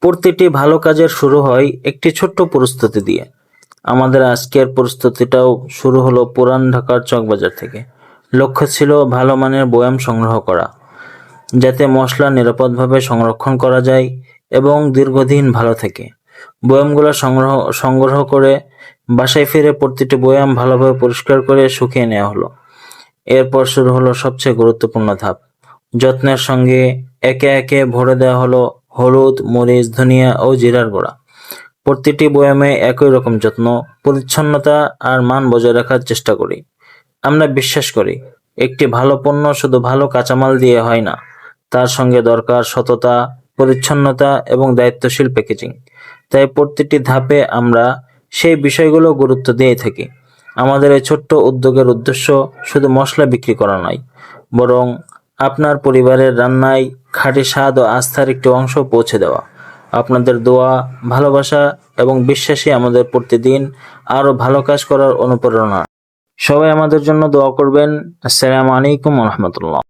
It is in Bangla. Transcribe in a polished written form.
প্রতিটি ভালো কাজের শুরু হয় একটি ছোট্ট প্রস্তুতি দিয়ে। আমাদের আজকের প্রস্তুতিটাও শুরু হলো পুরান ঢাকার চকবাজার থেকে। লক্ষ্য ছিল ভালো মানের বয়াম সংগ্রহ করা, যাতে মশলা নিরাপদভাবে সংরক্ষণ করা যায় এবং দীর্ঘদিন ভালো থাকে। বয়ামগুলো সংগ্রহ করে বাসায় ফিরে প্রতিটি বয়াম ভালোভাবে পরিষ্কার করে শুকিয়ে নেওয়া হলো। এরপর শুরু হলো সবচেয়ে গুরুত্বপূর্ণ ধাপ। যত্নের সঙ্গে একে একে ভরে দেওয়া হলো হলুদ, মরিচ, ধনিয়া ও জিরার গুঁড়া। প্রতিটি বয়ামে একই রকম যত্ন, পরিচ্ছন্নতা আর মান বজায় রাখার চেষ্টা করি। আমরা বিশ্বাস করি, একটি ভালো পণ্য শুধু ভালো কাঁচামাল দিয়ে হয় না, তার সঙ্গে দরকার সততা, পরিচ্ছন্নতা এবং দায়িত্বশীল প্যাকেজিং। তাই প্রতিটি ধাপে আমরা সেই বিষয়গুলো গুরুত্ব দিয়ে থাকি। আমাদের এই ছোট্ট উদ্যোগের উদ্দেশ্য শুধু মশলা বিক্রি করা নয়, বরং আপনার পরিবারের রান্নায় খাঁটি স্বাদ ও আস্থার একটি অংশ পৌঁছে দেওয়া। আপনাদের দোয়া, ভালোবাসা এবং বিশ্বাসই আমাদের প্রতিদিন আরও ভালো কাজ করার অনুপ্রেরণা। সবাই আমাদের জন্য দোয়া করবেন। আসসালামু আলাইকুম ওয়া রাহমাতুল্লাহ।